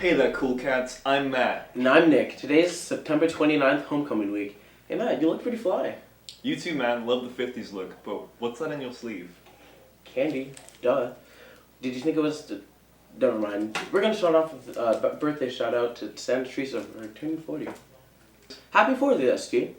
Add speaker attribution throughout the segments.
Speaker 1: Hey there, cool cats. I'm Matt.
Speaker 2: And I'm Nick. Today is September 29th, homecoming week. Hey Matt, you look pretty fly.
Speaker 1: You too, man. Love the 50s look, but what's that in your sleeve?
Speaker 2: Candy. Duh. Did you think it was... Never mind. We're going to start off with a birthday shout out to Santa Teresa for turning 40. Happy 40th, ST.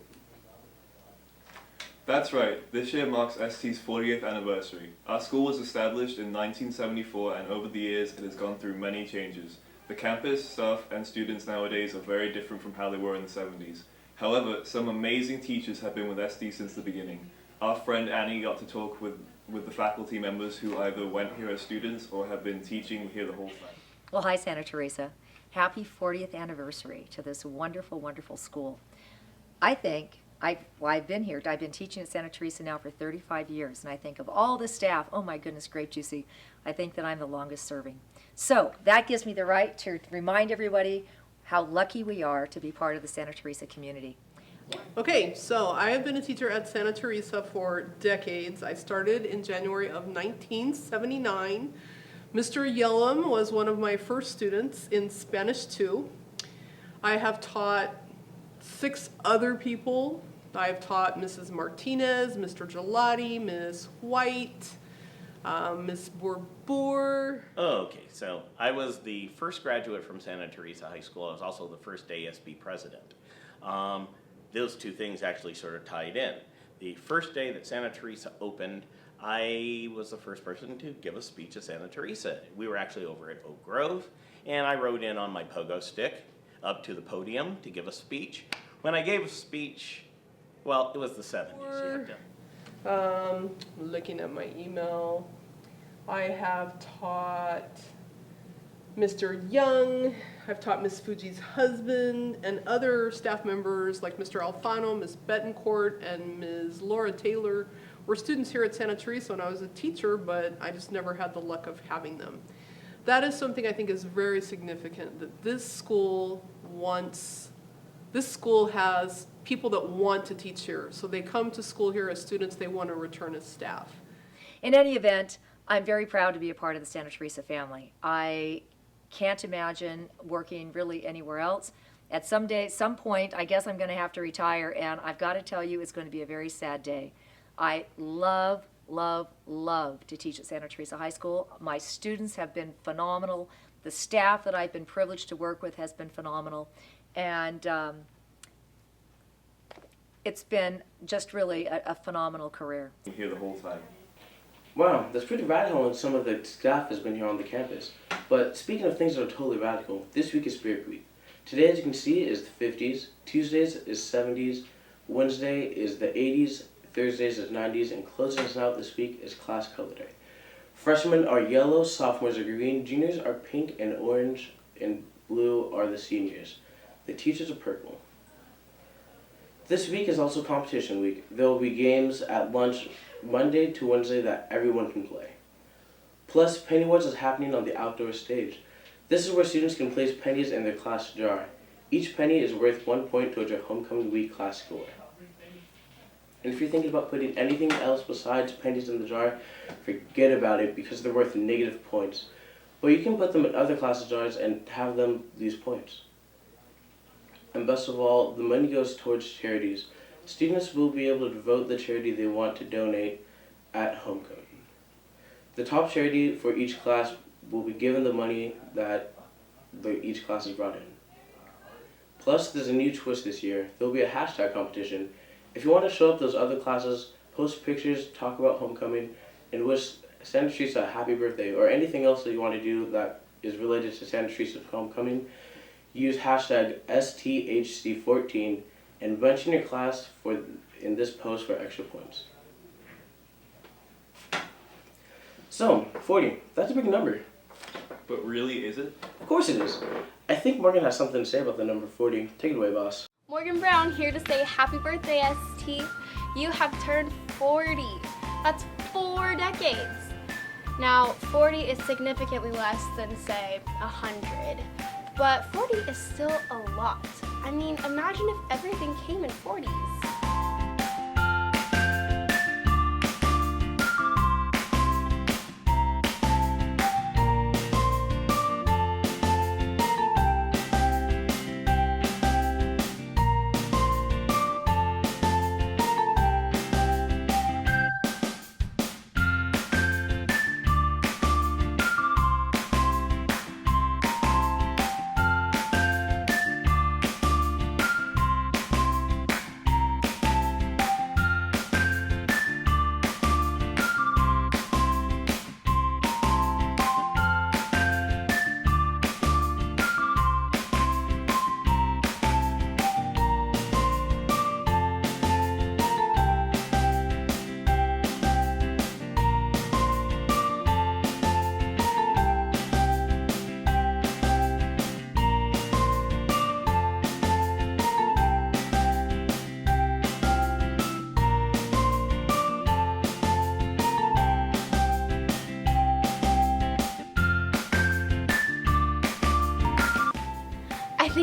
Speaker 1: That's right. This year marks ST's 40th anniversary. Our school was established in 1974, and over the years it has gone through many changes. The campus, staff, and students nowadays are very different from how they were in the 70s. However, some amazing teachers have been with ST since the beginning. Our friend Annie got to talk with the faculty members who either went here as students or have been teaching here the whole time.
Speaker 3: Well, hi, Santa Teresa. Happy 40th anniversary to this wonderful, wonderful school. I think, I've been here, I've been teaching at Santa Teresa now for 35 years, and I think of all the staff, oh my goodness, great juicy, I think that I'm the longest serving. So that gives me the right to remind everybody how lucky we are to be part of the Santa Teresa community.
Speaker 4: Okay, so I have been a teacher at Santa Teresa for decades. I started in January of 1979. Mr. Yellum was one of my first students in Spanish 2. I have taught 6 other people. I've taught Mrs. Martinez, Mr. Gelati, Miss White, Miss Bourbour.
Speaker 5: Oh, okay, so I was the first graduate from Santa Teresa High School. I was also the first ASB president. Those two things actually sort of tied in. The first day that Santa Teresa opened, I was the first person to give a speech at Santa Teresa. We were actually over at Oak Grove, and I rode in on my pogo stick up to the podium to give a speech. When I gave a speech, well, it was the 70s.
Speaker 4: Looking at my email, I have taught Mr. Young, I've taught Miss Fuji's husband, and other staff members like Mr. Alfano, Miss Betancourt, and Ms. Laura Taylor were students here at Santa Teresa when I was a teacher, but I just never had the luck of having them. That is something I think is very significant, that this school has people that want to teach here. So they come to school here as students, they want to return as staff.
Speaker 3: In any event, I'm very proud to be a part of the Santa Teresa family. I can't imagine working really anywhere else. At some point, I guess I'm going to have to retire, and I've got to tell you, it's going to be a very sad day. I love, love, love to teach at Santa Teresa High School. My students have been phenomenal. The staff that I've been privileged to work with has been phenomenal. And it's been just really a phenomenal career.
Speaker 1: Here the whole time.
Speaker 2: Wow, that's pretty radical, and some of the staff has been here on the campus. But speaking of things that are totally radical, this week is Spirit Week. Today, as you can see, is the 50s, Tuesdays is 70s, Wednesday is the 80s, Thursdays is 90s, and closing us out this week is Class Color Day. Freshmen are yellow, sophomores are green, juniors are pink, and orange and blue are the seniors. The teachers are purple. This week is also competition week. There will be games at lunch Monday to Wednesday that everyone can play. Plus, Penny Wars is happening on the outdoor stage. This is where students can place pennies in their class jar. Each penny is worth 1 point towards your homecoming week class score. And if you're thinking about putting anything else besides pennies in the jar, forget about it because they're worth negative points. But you can put them in other class jars and have them these points. And best of all, the money goes towards charities. Students will be able to vote the charity they want to donate at homecoming. The top charity for each class will be given the money that each class has brought in. Plus, there's a new twist this year. There will be a hashtag competition. If you want to show up those other classes, post pictures, talk about homecoming, and wish Santa Teresa a happy birthday, or anything else that you want to do that is related to Santa Teresa's homecoming, use hashtag STHC14 and mention your class in this post for extra points. So, 40, that's a big number.
Speaker 1: But really, is it?
Speaker 2: Of course it is. I think Morgan has something to say about the number 40. Take it away, boss.
Speaker 6: Morgan Brown here to say happy birthday, ST. You have turned 40. That's 4 decades. Now, 40 is significantly less than, say, 100. But 40 is still a lot. I mean, imagine if everything came in 40s.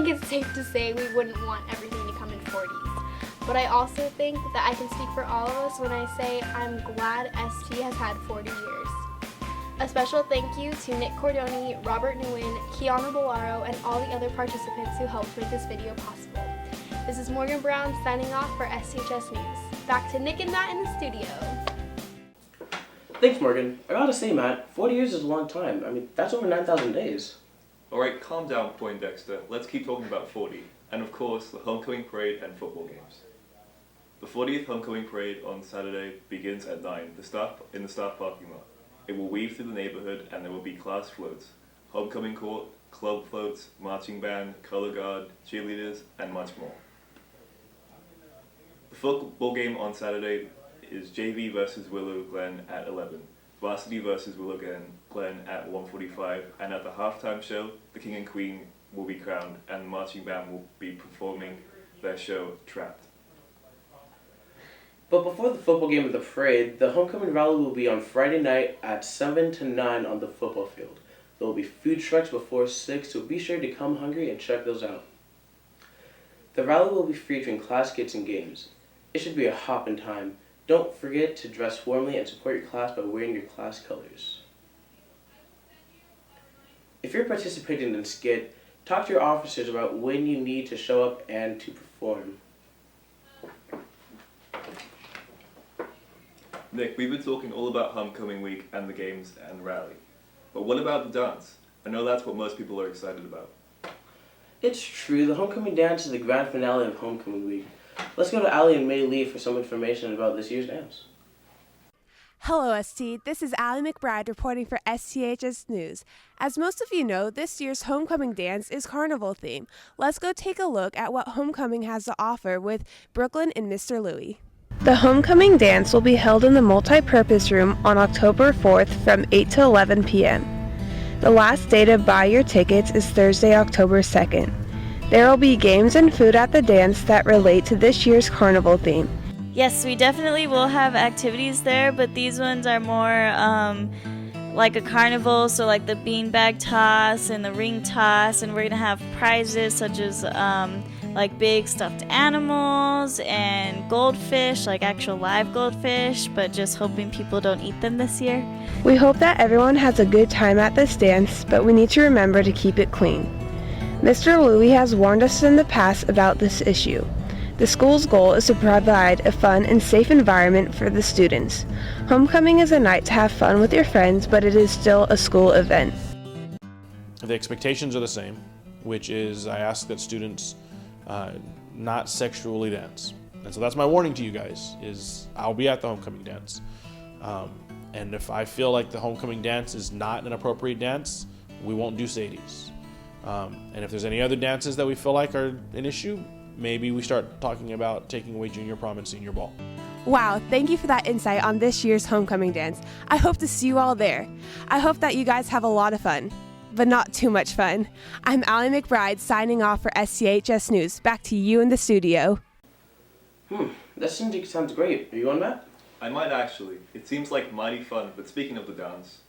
Speaker 6: it's safe to say we wouldn't want everything to come in 40s. But I also think that I can speak for all of us when I say I'm glad ST has had 40 years. A special thank you to Nick Cordoni, Robert Nguyen, Kiana Bolaro, and all the other participants who helped make this video possible. This is Morgan Brown signing off for STHS News. Back to Nick and Matt in the studio.
Speaker 2: Thanks, Morgan. I gotta say, Matt, 40 years is a long time. I mean, that's over 9,000 days.
Speaker 1: Alright, calm down, Poindexter. Let's keep talking about 40. And of course, the homecoming parade and football games. The 40th homecoming parade on Saturday begins at 9 in the staff parking lot. It will weave through the neighborhood and there will be class floats, homecoming court, club floats, marching band, color guard, cheerleaders, and much more. The football game on Saturday is JV versus Willow Glen at 11, varsity versus Willow Glen at 1:45, and at the halftime show, the King and Queen will be crowned and the marching band will be performing their show, Trapped.
Speaker 2: But before the football game of the parade, the homecoming rally will be on Friday night at 7 to 9 on the football field. There will be food trucks before 6, so be sure to come hungry and check those out. The rally will be featuring class kits and games. It should be a hopping time. Don't forget to dress warmly and support your class by wearing your class colors. If you're participating in skit, talk to your officers about when you need to show up and to perform.
Speaker 1: Nick, we've been talking all about homecoming week and the games and rally. But what about the dance? I know that's what most people are excited about.
Speaker 2: It's true, the homecoming dance is the grand finale of homecoming week. Let's go to Allie and Maelee for some information about this year's dance.
Speaker 7: Hello, ST. This is Allie McBride reporting for STHS News. As most of you know, this year's homecoming dance is carnival theme. Let's go take a look at what homecoming has to offer with Brooklyn and Mr. Louie. The homecoming dance will be held in the multi-purpose room on October 4th from 8 to 11 p.m. The last day to buy your tickets is Thursday, October 2nd. There will be games and food at the dance that relate to this year's carnival theme.
Speaker 8: Yes, we definitely will have activities there, but these ones are more like a carnival, so like the beanbag toss and the ring toss, and we're going to have prizes such as like big stuffed animals and goldfish, like actual live goldfish, but just hoping people don't eat them this year.
Speaker 7: We hope that everyone has a good time at this dance, but we need to remember to keep it clean. Mr. Louie has warned us in the past about this issue. The school's goal is to provide a fun and safe environment for the students. Homecoming is a night to have fun with your friends, but it is still a school event.
Speaker 9: The expectations are the same, which is I ask that students not sexually dance. And so that's my warning to you guys, is I'll be at the homecoming dance. And if I feel like the homecoming dance is not an appropriate dance, we won't do Sadie's. And if there's any other dances that we feel like are an issue, maybe we start talking about taking away junior prom and senior ball.
Speaker 7: Wow, thank you for that insight on this year's homecoming dance. I hope to see you all there. I hope that you guys have a lot of fun, but not too much fun. I'm Allie McBride signing off for STHS News. Back to you in the studio.
Speaker 2: That sounds great. Are you on, Matt?
Speaker 1: I might actually. It seems like mighty fun, but speaking of the dance,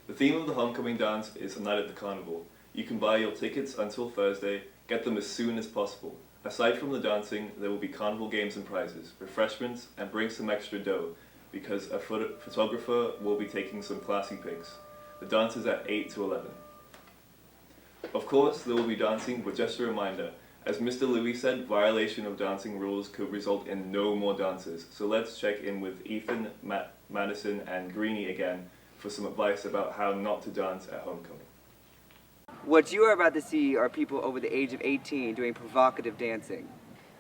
Speaker 1: the theme of the homecoming dance is a night at the carnival. You can buy your tickets until Thursday, get them as soon as possible. Aside from the dancing, there will be carnival games and prizes, refreshments, and bring some extra dough, because a photographer will be taking some classy pics. The dance is at 8 to 11. Of course, there will be dancing, but just a reminder, as Mr. Louie said, violation of dancing rules could result in no more dances. So let's check in with Ethan, Madison, and Greenie again for some advice about how not to dance at homecoming.
Speaker 10: What you are about to see are people over the age of 18 doing provocative dancing.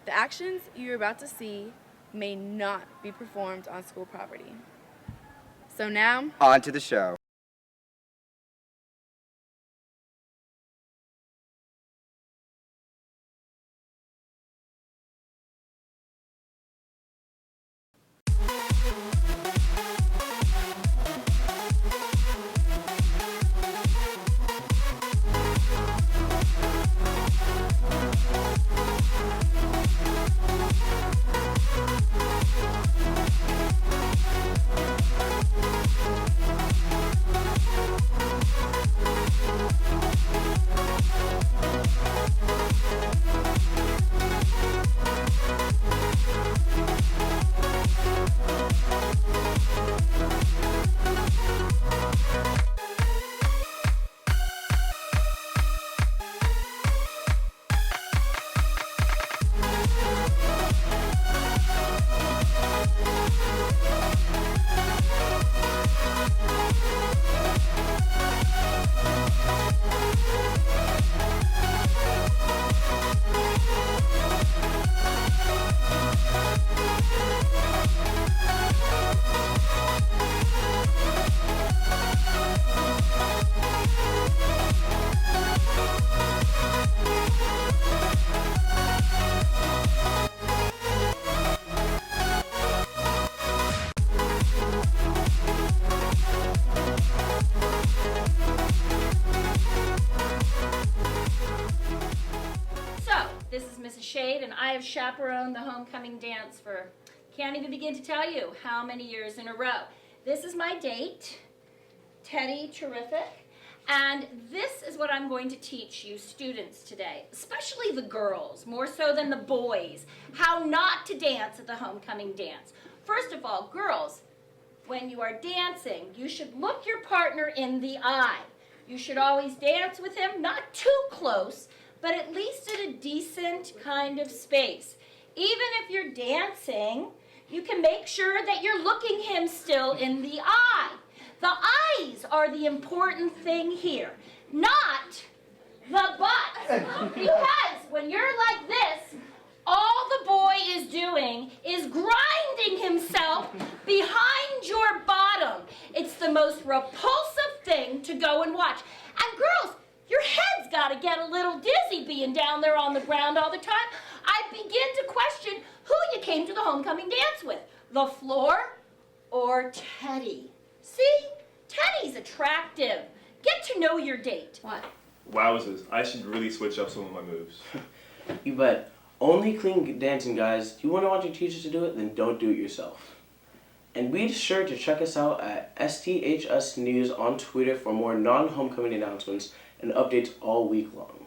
Speaker 11: The actions you're about to see may not be performed on school property. So now,
Speaker 10: on to the show.
Speaker 12: Shade, and I have chaperoned the homecoming dance for, can't even begin to tell you how many years in a row. This is my date, Teddy Terrific, and this is what I'm going to teach you students today, especially the girls, more so than the boys, how not to dance at the homecoming dance. First of all, girls, when you are dancing, you should look your partner in the eye. You should always dance with him, not too close, but at least at a decent kind of space. Even if you're dancing, you can make sure that you're looking him still in the eye. The eyes are the important thing here, not the butt. Because when you're like this, all the boy is doing is grinding himself behind your bottom. It's the most repulsive thing to go and watch. And girls, your head's got to get a little dizzy being down there on the ground all the time. I begin to question who you came to the homecoming dance with, the floor or Teddy. See, Teddy's attractive. Get to know your date. What?
Speaker 1: Wowzers, I should really switch up some of my moves.
Speaker 2: You bet. Only clean dancing, guys. You want to watch your teachers to do it? Then don't do it yourself. And be sure to check us out at STHS News on Twitter for more non-homecoming announcements and updates all week long.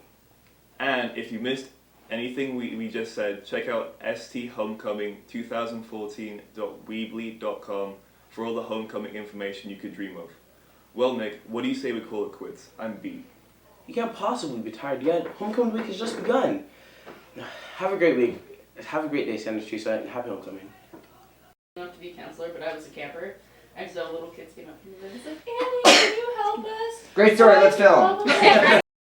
Speaker 1: And if you missed anything we just said, check out sthomecoming2014.weebly.com for all the homecoming information you could dream of. Well, Nick, what do you say we call it quits? I'm beat.
Speaker 2: You can't possibly be tired yet. Homecoming week has just begun. Have a great week. Have a great day, Santa Teresa, and happy homecoming.
Speaker 13: Not to be a counselor, but I was a camper. I just saw little kids came up to me and said, "Annie, can you help us?"
Speaker 10: Great story, let's film.